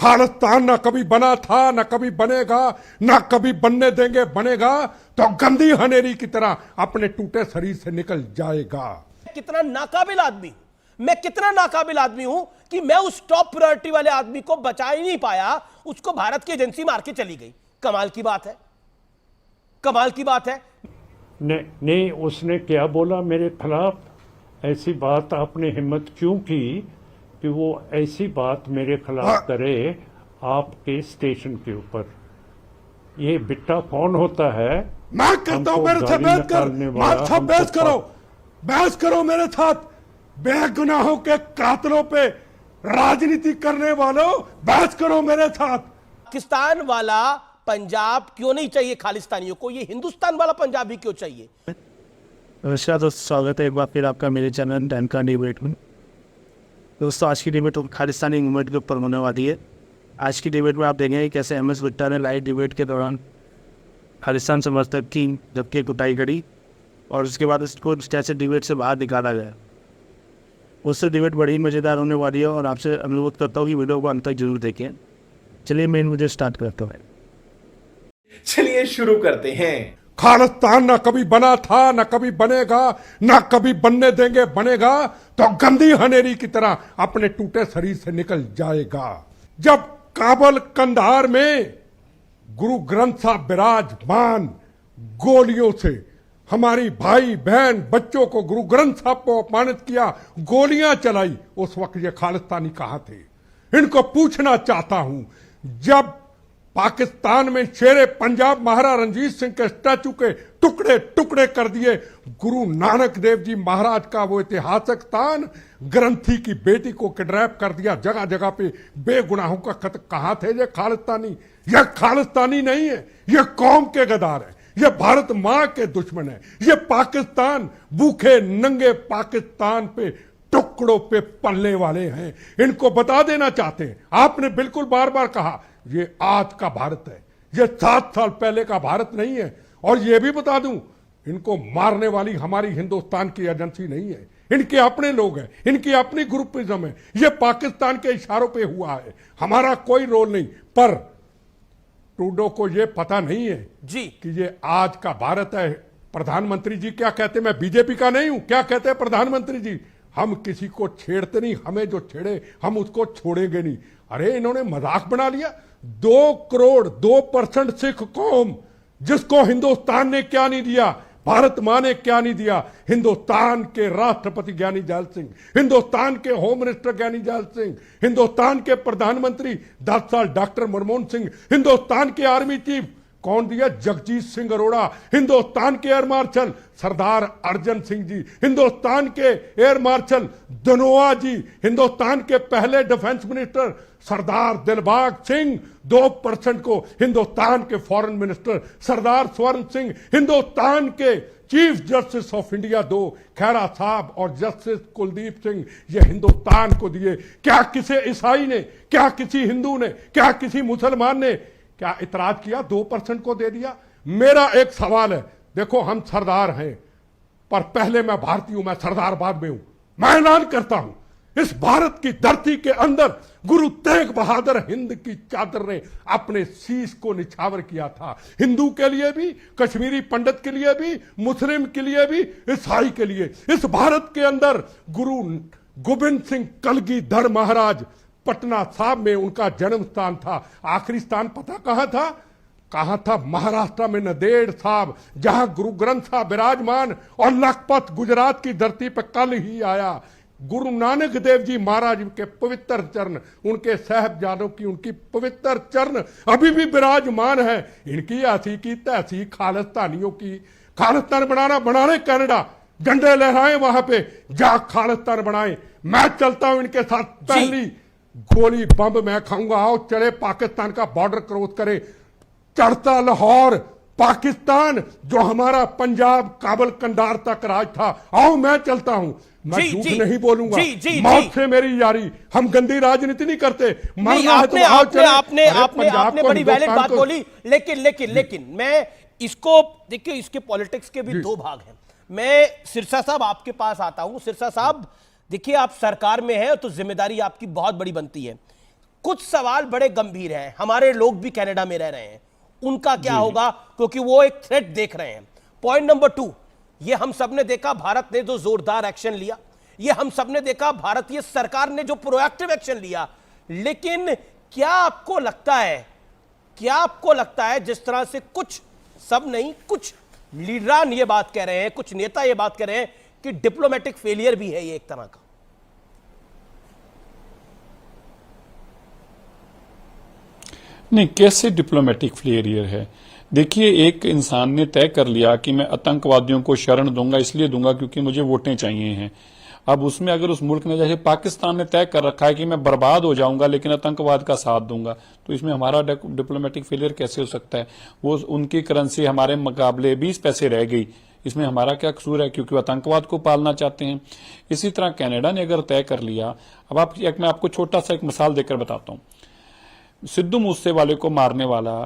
खालिस्तान ना कभी बना था, ना कभी बनेगा, ना कभी बनने देंगे बनेगा, तो गंदी हनेरी की तरह अपने टूटे शरीर से निकल जाएगा। कितना नाकाबिल आदमी हूं मैं, कितना नाकाबिल आदमी हूं कि मैं उस टॉप प्रायोरिटी वाले आदमी को बचा ही नहीं पाया, उसको भारत की एजेंसी मार के चली गई। कमाल की बात है, कमाल की बात है। नहीं, उसने क्या बोला मेरे खिलाफ? ऐसी बात आपने हिम्मत क्यों की कि वो ऐसी बात मेरे खिलाफ करे आपके स्टेशन के ऊपर? ये बिट्टा कौन होता है? मैं कहता हूं मेरे से बहस कर, बहस करो, बहस करो मेरे साथ। बेगुनाहों के कातलों पे राजनीति करने वालों, बहस करो मेरे साथ। पाकिस्तान वाला पंजाब क्यों नहीं चाहिए खालिस्तानियों को, ये हिंदुस्तान वाला पंजाब भी क्यों चाहिए? नमस्कार दोस्तों, स्वागत है एक बार फिर आपका मेरे चैनल टाइम का डिबेट में। दोस्तों आज की डिबेट खालिस्तानी मूवमेंट के ऊपर होने वाली है। आज की डिबेट में आप देखेंगे कैसे एम एस गुप्ता ने लाइव डिबेट के दौरान खालिस्तान समर्थक की जबकि कुटाई करी और उसके बाद उसको कैसे डिबेट से बाहर निकाला गया। उससे डिबेट बड़ी मज़ेदार होने वाली है और आपसे अनुरोध करता हूँ कि वीडियो को अंत तक जरूर देखें। चलिए मैं मुझे स्टार्ट करता हूँ। चलिए शुरू करते हैं। खालिस्तान ना कभी बना था, ना कभी बनेगा, ना कभी बनने देंगे बनेगा, तो गंदी हनेरी की तरह अपने टूटे शरीर से निकल जाएगा। जब काबुल कंधार में गुरु ग्रंथ साहब विराजमान गोलियों से हमारी भाई बहन बच्चों को गुरु ग्रंथ साहब को अपमानित किया, गोलियां चलाई, उस वक्त ये खालिस्तानी कहां थे? इनको पूछना चाहता हूं। जब पाकिस्तान में शेरे पंजाब महाराज रणजीत सिंह के स्टैचू के टुकड़े टुकड़े कर दिए, गुरु नानक देव जी महाराज का वो ऐतिहासिक स्थान ग्रंथी की बेटी को किडनैप कर दिया, जगह जगह पे बेगुनाहों का कत्ल, कहां थे ये खालिस्तानी? ये खालिस्तानी नहीं है, ये कौम के गद्दार है, ये भारत मां के दुश्मन है। ये पाकिस्तान, भूखे नंगे पाकिस्तान पे टुकड़ों पे पलने वाले हैं। इनको बता देना चाहते हैं। आपने बिल्कुल बार बार कहा ये आज का भारत है, ये 7 साल पहले का भारत नहीं है। और ये भी बता दूं, इनको मारने वाली हमारी हिंदुस्तान की एजेंसी नहीं है, इनके अपने लोग हैं, इनकी अपनी ग्रुपिज्म है। ये पाकिस्तान के इशारों पे हुआ है, हमारा कोई रोल नहीं। पर ट्रूडो को ये पता नहीं है जी कि ये आज का भारत है। प्रधानमंत्री जी क्या कहते? मैं बीजेपी का नहीं हूं, क्या कहते हैं प्रधानमंत्री जी? हम किसी को छेड़ते नहीं, हमें जो छेड़े हम उसको छोड़ेंगे नहीं। अरे इन्होंने मजाक बना लिया। 2 करोड़ 2% सिख कौम, जिसको हिंदुस्तान ने क्या नहीं दिया, भारत मां ने क्या नहीं दिया? हिंदुस्तान के राष्ट्रपति ज्ञानी जैल सिंह, हिंदुस्तान के होम मिनिस्टर ज्ञानी जैल सिंह, हिंदुस्तान के प्रधानमंत्री 10 साल डॉक्टर मनमोहन सिंह, हिंदुस्तान के आर्मी चीफ कौन दिया? जगजीत सिंह अरोड़ा, हिंदुस्तान के एयर मार्शल सरदार अर्जन सिंह जी, हिंदुस्तान के एयर मार्शल धनोआ जी, हिंदुस्तान के पहले डिफेंस मिनिस्टर सरदार दिलबाग सिंह, 2% को हिंदुस्तान के फॉरेन मिनिस्टर सरदार स्वर्ण सिंह, हिंदुस्तान के chief justice of India 2 Khaira साहब और जस्टिस कुलदीप सिंह, ये हिंदुस्तान को दिए। क्या किसी ईसाई ने, क्या किसी हिंदू ने, क्या किसी मुसलमान ने क्या इतराज किया? 2% को दे दिया। मेरा एक सवाल है, देखो हम सरदार हैं, पर पहले मैं भारतीय हूं, मैं सरदार बाद में हूं। मैं ऐलान करता हूं, इस भारत की धरती के अंदर गुरु तेग बहादुर हिंद की चादर ने अपने शीश को निछावर किया था। हिंदू के लिए भी, कश्मीरी पंडित के लिए भी, मुस्लिम के लिए भी, ईसाई के लिए। इस भारत के अंदर गुरु गोविंद सिंह कलगीधर महाराज, पटना साहब में उनका जन्म स्थान था। आखिरी स्थान पता कहां था? कहां था? महाराष्ट्र में नंदेड़ साहब, जहां गुरु ग्रंथ साहब विराजमान। और लखपत गुजरात की धरती पर कल ही आया। गुरु नानक देव जी महाराज के पवित्र चरण, उनके साहबजादों की उनकी पवित्र चरण अभी भी विराजमान है। इनकी ऐसी की तैसी खालिस्तानियों की, खालिस्तान बनाने कनाडा, झंडे लहराए वहां पे, जा खालिस्तान बनाए। मैं चलता हूं इनके साथ, पहली गोली बम मैं खाऊंगा। आओ चले, पाकिस्तान का बॉर्डर क्रॉस करे, चढ़ता लाहौर पाकिस्तान, जो हमारा पंजाब काबुल कंधार तक राज था। आओ मैं चलता हूं, मैं झूठ नहीं बोलूंगा। मौत से मेरी यारी, हम गंदी राजनीति नहीं करते। आपने बड़ी वैलिड बात बोली, लेकिन मैं इसको देखिए, इसके पॉलिटिक्स के भी 2 भाग हैं। मैं सिरसा साहब आपके पास आता हूं। सिरसा साहब देखिए, आप सरकार में हैं तो जिम्मेदारी आपकी बहुत बड़ी बनती है। कुछ सवाल बड़े गंभीर हैं। हमारे लोग भी कनाडा में रह रहे हैं, उनका क्या होगा, क्योंकि वो एक थ्रेट देख रहे हैं। पॉइंट नंबर 2, ये हम सब ने देखा भारत ने जो जोरदार एक्शन लिया, ये हम सब ने देखा भारतीय सरकार ने जो प्रोएक्टिव एक्शन लिया। लेकिन क्या आपको लगता है जिस तरह से कुछ, सब नहीं, कुछ लीडरान ये बात कह रहे हैं, कुछ नेता ये बात कह रहे हैं कि डिप्लोमेटिक फेलियर भी है ये एक तरह का? नहीं, कैसे डिप्लोमेटिक फेलियर है? देखिए, एक इंसान ने तय कर लिया कि मैं आतंकवादियों को शरण दूंगा, इसलिए दूंगा क्योंकि मुझे वोटें चाहिए हैं। अब उसमें अगर उस मुल्क ने, जैसे पाकिस्तान ने तय कर रखा है कि मैं बर्बाद हो जाऊंगा लेकिन आतंकवाद का साथ दूंगा, तो इसमें हमारा डिप्लोमेटिक फेलियर कैसे हो सकता है? वो उनकी करेंसी हमारे मुकाबले 20 पैसे रह गई, इसमें हमारा क्या कसूर है? क्योंकि वो आतंकवाद को पालना चाहते हैं। इसी तरह कनाडा ने अगर तय कर लिया, अब मैं आपको छोटा सा एक मिसाल देकर बताता हूं। सिद्धू मूसेवाले को मारने वाला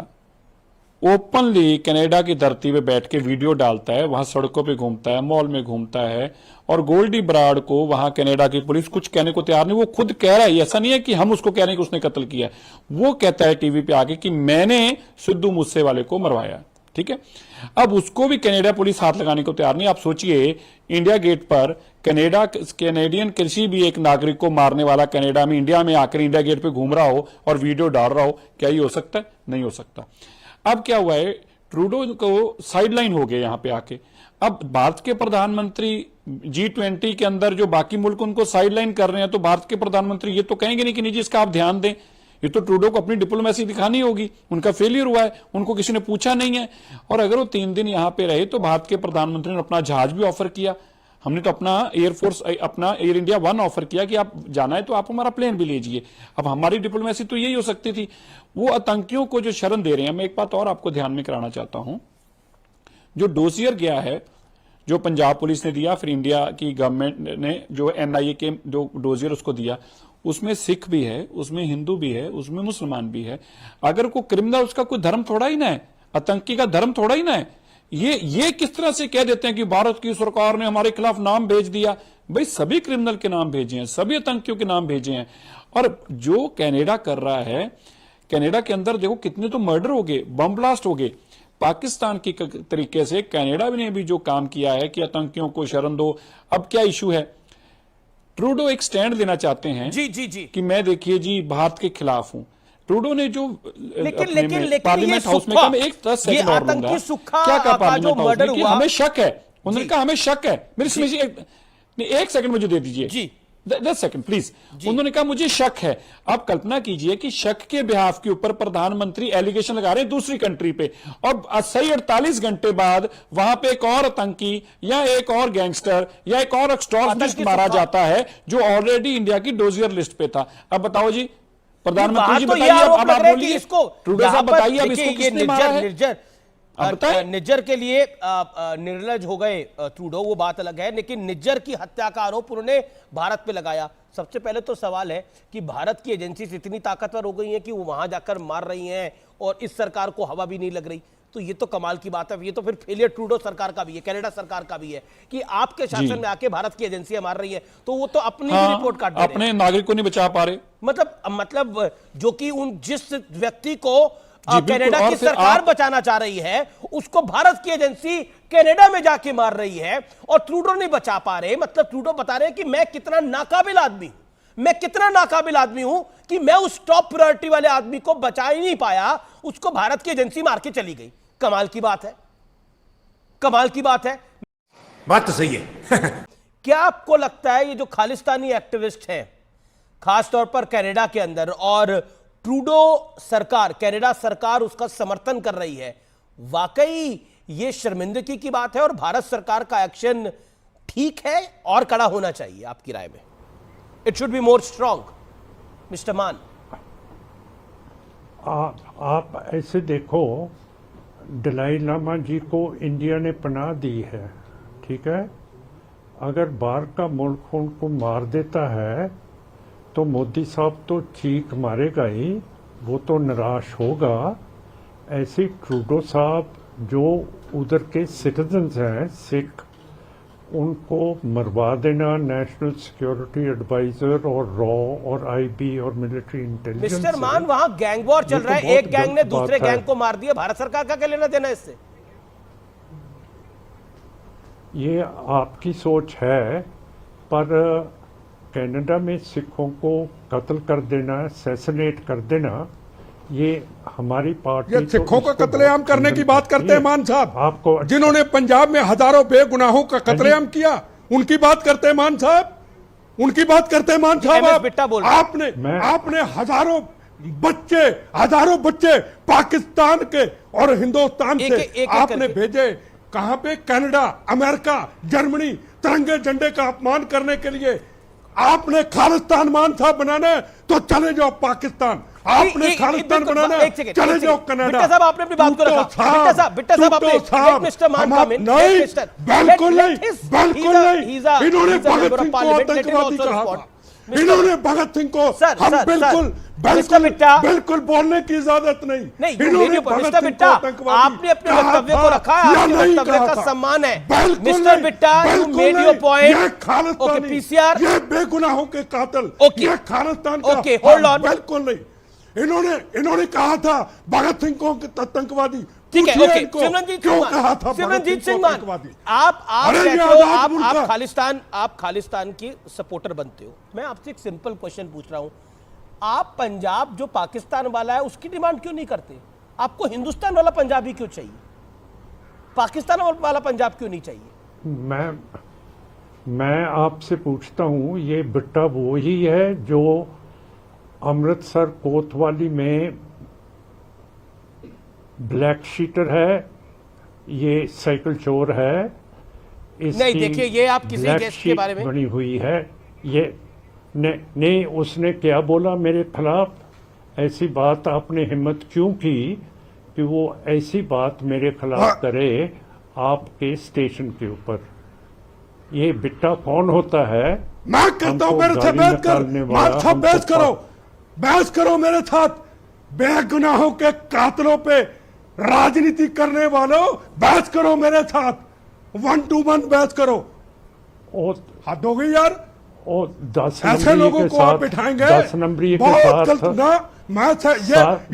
ओपनली कनाडा की धरती पे बैठ के वीडियो डालता है, वहां सड़कों पे घूमता है, मॉल में घूमता है, और गोल्डी बराड़ को वहां कनाडा की पुलिस कुछ कहने को तैयार नहीं। वो खुद कह रहा है, ऐसा नहीं है कि हम उसको कह रहे हैं कि उसने कत्ल किया, वो कहता है टीवी पे आके कि मैंने सिद्धू मूसेवाले को मरवाया। ठीक है, अब उसको भी कनाडा पुलिस हाथ लगाने को तैयार नहीं। आप सोचिए, इंडिया गेट पर कैनेडियन किसी भी एक नागरिक को मारने वाला कनाडा में, इंडिया में आकर इंडिया गेट पे घूम रहा हो और वीडियो डाल रहा हो, क्या ये हो सकता है? नहीं हो सकता। अब क्या हुआ है, ट्रूडो को साइडलाइन हो गए यहां पे आके। अब भारत के प्रधानमंत्री G20 के अंदर जो बाकी मुल्क उनको साइडलाइन कर रहे हैं, तो भारत के प्रधानमंत्री ये तो कहेंगे नहीं कि नहीं जी इसका आप ध्यान दें। ये तो ट्रूडो को अपनी डिप्लोमेसी दिखानी होगी, उनका फेलियर हुआ है, उनको किसी ने पूछा नहीं है। और अगर वो 3 दिन यहां पे रहे तो भारत के प्रधानमंत्री ने अपना जहाज भी ऑफर किया, हमने तो अपना एयरफोर्स, अपना एयर इंडिया 1 ऑफर किया कि आप जाना है तो आप हमारा प्लेन भी लीजिए। अब हमारी डिप्लोमेसी तो यही हो सकती थी। वो आतंकियों को जो शरण दे रहे हैं, मैं एक बात और आपको ध्यान में कराना चाहता हूं, जो डोसियर गया है, जो पंजाब पुलिस ने दिया, फिर इंडिया की गवर्नमेंट ने जो NIA के जो डोजियर उसको दिया, उसमें सिख भी है, उसमें हिंदू भी है, उसमें मुसलमान भी है। अगर कोई क्रिमिनल, उसका कोई धर्म थोड़ा ही ना है, आतंकी का धर्म थोड़ा ही ना है। ये किस तरह से कह देते हैं कि भारत की सरकार ने हमारे खिलाफ नाम भेज दिया? भाई सभी क्रिमिनल के नाम भेजे हैं, सभी आतंकियों के नाम भेजे हैं। और जो कनाडा कर रहा है, कनाडा के अंदर देखो कितने तो मर्डर हो गए, बम ब्लास्ट हो गए। पाकिस्तान की तरीके से कनाडा ने भी जो काम किया है कि आतंकियों को शरण दो। अब क्या इशू है, ट्रूडो एक स्टैंड लेना चाहते हैं जी कि मैं, देखिए जी, भारत के खिलाफ हूं। ट्रूडो ने जो लेकिन पार्लियामेंट हाउस में कहा, मैं एक 10 सेकंड और लूंगा, क्या कहा पार्लियामेंट हाउस में कि हमें शक है, उन्होंने कहा हमें शक है। मेरी एक सेकंड मुझे दे दीजिए जी, 10 सेकंड प्लीज। उन्होंने कहा मुझे शक है। आप कल्पना कीजिए कि शक के बिहाफ के ऊपर प्रधानमंत्री एलिगेशन लगा रहे हैं दूसरी कंट्री पे, और सही 48 घंटे बाद वहां पे एक और आतंकी या एक और गैंगस्टर या एक और एक्सट्रॉमिस्ट मारा जाता है जो ऑलरेडी इंडिया की डोजियर लिस्ट पे था। अब बताओ जी, प्रधानमंत्री जी बताइए, अब आप बोलिए, ट्रूडो साहब बताइए, अब इसको किसने मारा है? निज्जर के लिए निर्लज हो गए ट्रूडो, वो बात अलग है, लेकिन निज्जर की हत्या का आरोप उन्होंने भारत पे लगाया। सबसे पहले तो सवाल है कि भारत की एजेंसी इतनी ताकतवर हो गई है कि वो वहां जाकर मार रही हैं और इस सरकार को हवा भी नहीं लग रही, तो ये तो कमाल की बात है। ये तो फिर फेलियर ट्रूडो सरकार का भी है, कनाडा सरकार का भी है कि आपके शासन में आके भारत की एजेंसियां मार रही है, तो वो तो अपनी ही रिपोर्ट काट दे रहे हैं, अपने नागरिक को नहीं बचा पा रहे। मतलब जो कि जिस व्यक्ति को कनाडा की सरकार बचाना चाह रही है, उसको भारत की एजेंसी कनाडा में जाके मार रही है और ट्रूडो नहीं बचा पा रहे। मतलब ट्रूडो बता रहे हैं कि मैं कितना नाकाबिल आदमी हूं, मैं कितना नाकाबिल आदमी हूं कि मैं उस टॉप प्रायोरिटी वाले आदमी को बचा ही नहीं पाया, उसको भारत की एजेंसी मार के चली गई। कमाल की बात है, कमाल की बात है। बात तो सही है। क्या आपको लगता है ये जो खालिस्तानी एक्टिविस्ट हैं, खासतौर पर कनाडा के अंदर, और ट्रूडो सरकार, कनाडा सरकार उसका समर्थन कर रही है, वाकई ये शर्मिंदगी की बात है और भारत सरकार का एक्शन ठीक है और कड़ा होना चाहिए आपकी राय में? It should be more strong, mister मान। आप ऐसे देखो, दलाई लामा जी को इंडिया ने पनाह दी है, ठीक है। अगर बाहर का मुल्क उनको मार देता है तो मोदी साहब तो चीख मारेगा ही, वो तो निराश होगा। ऐसे ट्रूडो साहब जो उधर के सिटीजन्स हैं, सिख, उनको मरवा देना नेशनल सिक्योरिटी एडवाइजर और रॉ और आईबी और मिलिट्री इंटेलिजेंस मिस्टर मान, वहां गैंग वॉर चल ये तो रहा है, बहुत एक गैंग ने गलत दूसरे बात है। गैंग को मार दिया, भारत सरकार का क्या लेना देना इससे? ये आपकी सोच है, पर कनाडा में सिखों को कत्ल कर देना, असैसिनेट कर देना, ये हमारी पार्टी ये तो सिखों का इसको कत्लेआम बहुत करने की खंडन बात करते हैं करती मान साहब, आपको जिन्होंने पंजाब में हजारों बेगुनाहों का कत्लेआम किया, उनकी बात करते हैं मान साहब, उनकी बात करते हैं मान साहब। MS बिट्टा बोल रहे हैं। आपने हजारों बच्चे पाकिस्तान के और हिंदुस्तान से एक आपने करके। भेजे कहां पे? कनाडा, अमेरिका, जर्मनी, तिरंगे झंडे का अपमान करने के लिए। आपने खालिस्तान मान साहब बनाना है तो चले जाओ पाकिस्तान, आपने खालिस्तान बनाना है चले जाओ कनाडा। बिट्टा साहब, आपने अपनी बात को रखा। बिट्टा साहब आपने let Mr. Maan come in. नहीं, Let Mr. बिल्कुल let नहीं, his- बिल्कुल he's a- नहीं। he's a- इन्होंने he's a member Bhagat of Singh को parliament. Let him आतंकवादी also कहा respond. था, Mr. इन्होंने भगत सिंह को सर, हम सर, बिल्कुल सर, Mr. बिट्टा, बिल्कुल बोलने की इजाजत नहीं। नहीं, इन्होंने भगत मिस्टर सिंह को बिट्टा, आतंकवादी आपने अपने कहा वक्तव्य था को रखा है, या आपके नहीं वक्तव्य कहा का था? सम्मान है। बिल्कुल मिस्टर नहीं, बिट्टा, you बिल्कुल made नहीं। your point. ये खालिस्तानी, Okay, PCR, ये बेगुनाहों के कातिल, Okay. ये खालिस्तान का Okay, hold on. बिल्कुल नहीं। इन्होंने कहा था भगत सिंह को आतंकवादी। ठीक है, पूछिए ओके। इनको, सिमरनजीत क्यों सिंह मान, कहा था भगत सिमरनजीत सिंह सिंह को मान, आतंकवादी? आप अरे ये कहते हो, आजाद मुल्क है। आप खालिस्तान की सपोर्टर बनते हो। मैं आपसे एक सिंपल क्वेश्चन पूछ रहा हूं, आप पंजाब जो पाकिस्तान वाला है उसकी डिमांड क्यों नहीं करते? आपको हिंदुस्तान वाला पंजाबी क्यों चाहिए? पाकिस्तान वाला पंजाब क्यों नहीं चाहिए? मैं आपसे पूछता हूँ, ये बिट्टा वो ही है जो अमृतसर कोतवाली में ब्लैक शीटर है, ये साइकिल चोर है, नहीं, देखिए, ये आप किसी ब्लैक गेस्ट के शीट बारे में बनी हुई है। ये नहीं, उसने क्या बोला मेरे खिलाफ? ऐसी बात आपने हिम्मत क्यों की कि वो ऐसी बात मेरे खिलाफ करे आपके स्टेशन के ऊपर? ये बिट्टा कौन होता है? मैं कहता हूं हमको मेरे से गाली बहस कर, निकालने वाला, मान साहब हमको बहस करो मेरे साथ। बेगुनाहों के कातलों पे राजनीति करने वालों, बहस करो मेरे साथ, 1 to 1 बहस करो। और हद हो गई यार, 10 ऐसे नंबरी लोगों के को आप साथ, बिठाएंगे 10 नंबरी के बहुत गलत साथ ना। मैं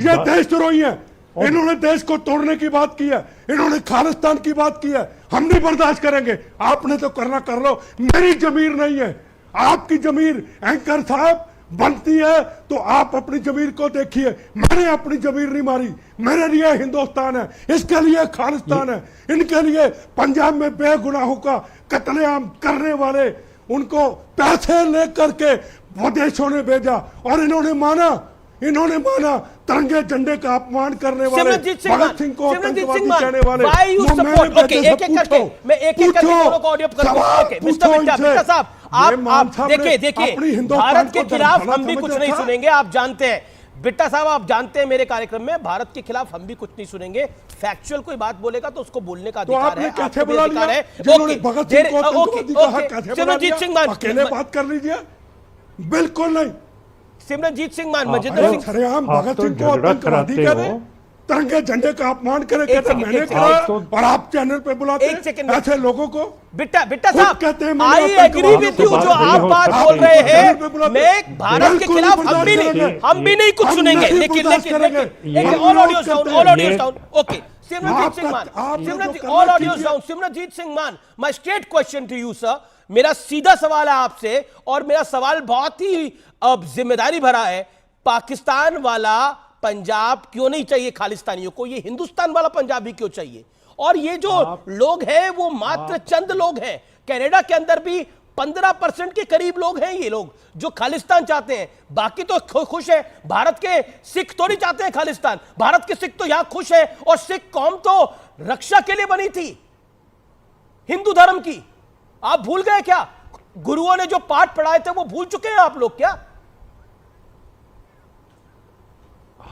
ये देशद्रोही है, इन्होंने देश को तोड़ने की बात की है, इन्होंने खालिस्तान की बात की है, हम नहीं बर्दाश्त करेंगे। आपने तो करना कर लो, मेरी जमीर नहीं है, आपकी जमीर एंकर साहब बनती है तो आप अपनी जमीर को देखिए। मैंने अपनी जमीर नहीं मारी, मेरे लिए हिंदुस्तान है, इसके लिए खालिस्तान है। इनके लिए पंजाब में बेगुनाहों का कत्लेआम करने वाले, उनको पैसे लेकर के विदेशों ने भेजा और इन्होंने माना तिरंगे झंडे का अपमान करने वाले सिमरनजीत सिंह भगत सिंह को आतंकवादी कहने वाले। why you वो support? मेरे Okay, बेटे से एक-एक करके, पूछो, मैं एक-एक करके पूछो, दोनों को ऑडियो कर दूंगा। सवाल Okay, पूछो मिस्टर बिट्टा इनसे। साहब, ये मान आप साहब ने देखिए, अपनी हिंदुस्तान भारत के को खिलाफ धर्म हम भी कुछ समझा नहीं था। सुनेंगे, आप जानते हैं। बिट्टा साहब, आप जानते हैं मेरे कार्यक्रम में भारत के खिलाफ हम भी कुछ नहीं सुनेंगे। फैक्चुअल कोई बात बोलेगा तो उसको बोलने का तो अधिकार आपने है, कैसे आपको भी बुला अधिकार लिया? है। जिन्होंने Okay, भगत सिंह को okay, आतंकवादी कहा, okay, कैसे बुला सिमरनजीत लिया? सिंह मान, अकेले बात कर लीजिए, बिल्कुल नहीं। सिमरनजीत सिंह मान, मजिंदर अरे सिंह, सरेआम आप भगत तो सिंह को झगड़ा आतंकवादी कराते करे, हो। तिरंगे झंडे का अपमान करे, कहते सेकंड, मैंने एक कहा सेकंड। और आप चैनल पे बुलाते एक सेकंड। ऐसे लोगों को। बिट्टा खुद साहब, कहते हैं मैंने आई आतंकवाद एग्री विद को यू, बात जो नहीं आप हो बात सकती। बोल रहे चैनल पे हैं, बुलाते मैं भारत के बिल्कुल खिलाफ बर्दाश्त हम भी करेंगे। नहीं कुछ हम सुनेंगे। नहीं लेकिन बर्दाश्त करेंगे। All audios down, all audios ये- down. Okay, Simranjit Singh Mann, all audios down. Simranjit Singh Mann, my straight question to you sir, मेरा सीधा सवाल है आपसे, और मेरा सवाल बहुत ही जिम्मेदारी भरा है। पाकिस्तान वाला पंजाब क्यों नहीं चाहिए खालिस्तानियों को? ये हिंदुस्तान वाला पंजाब ही क्यों चाहिए? और ये जो लोग हैं वो मात्र चंद लोग हैं। कनाडा के अंदर भी 15% के करीब लोग हैं ये लोग जो खालिस्तान चाहते हैं। बाकी तो खुश है। भारत के सिख तो नहीं चाहते हैं खालिस्तान, भारत के सिख तो यहां खुश है। और सिख कौम तो रक्षा के लिए बनी थी, हिंदू धर्म की। आप भूल गए क्या? गुरुओं ने जो पाठ पढ़ाए थे वो भूल चुके हैं आप लोग क्या?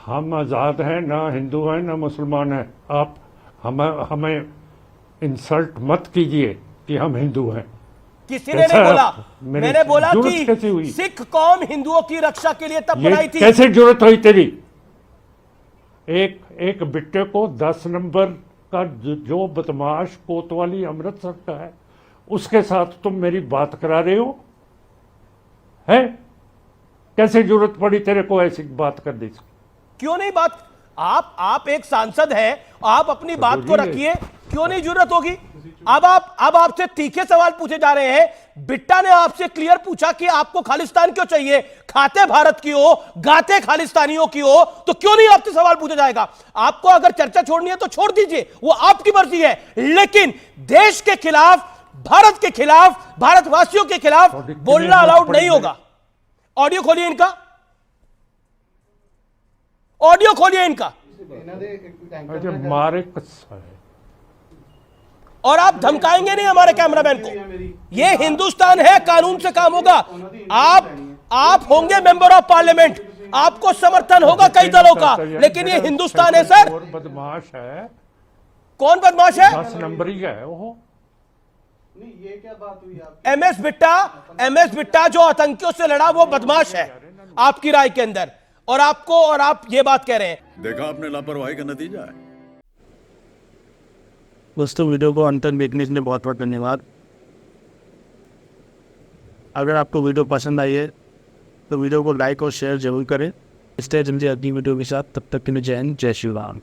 हम आज़ाद हैं, ना हिंदू हैं ना मुसलमान हैं। आप हमें इंसल्ट मत कीजिए कि हम हिंदू हैं। किसी ने नहीं बोला, मैंने बोला जरूरत कैसे हुई? कि सिख कौम हिंदुओं की रक्षा के लिए तब बनाई ये थी। कैसे जरूरत हुई तेरी? एक बिट्टे को 10 नंबर का जो बदमाश कोतवाली अमृतसर का है, उसके साथ तुम मेरी बात करा रहे हो? है कैसे जरूरत पड़ी तेरे को ऐसी बात करने की? क्यों नहीं बात? आप एक सांसद हैं, आप अपनी बात को बोलिए। रखिए, क्यों नहीं जरूरत होगी? अब आपसे तीखे सवाल पूछे जा रहे हैं। बिट्टा ने आपसे क्लियर पूछा कि आपको खालिस्तान क्यों चाहिए, खाते भारत की हो, गाते खालिस्तानियों की हो, तो क्यों नहीं आपसे सवाल पूछा जाएगा? आपको अगर चर्चा छोड़नी है तो छोड़ दीजिए, वो आपकी मर्जी है, लेकिन देश के खिलाफ, भारत के खिलाफ, भारतवासियों के खिलाफ बोलना अलाउड नहीं होगा। ऑडियो खोलिए इनका, ऑडियो खोलिए इनका। अरे मारे कस्सा है। और आप धमकाएंगे नहीं हमारे कैमरामैन को। ये हिंदुस्तान है, कानून से काम होगा। आप होंगे मेंबर ऑफ पार्लियामेंट, आपको समर्थन होगा कई दलों का, लेकिन ये हिंदुस्तान है सर। और बदमाश है। कौन बदमाश है? 10 नंबरी का है वो। एमएस बिट्टा जो आतंकियों से लड़ा वो बदमाश है आपकी राय के अंदर, और आप ये बात कह रहे हैं। देखा आपने लापरवाही का नतीजा है। दोस्तों, वीडियो को अंत तक देखने के लिए बहुत बहुत धन्यवाद। अगर आपको वीडियो पसंद आई है तो वीडियो को लाइक और शेयर जरूर करें। इस तरह जल्दी अगली वीडियो के साथ, तब तक के लिए जय हिंद, जय श्री राम।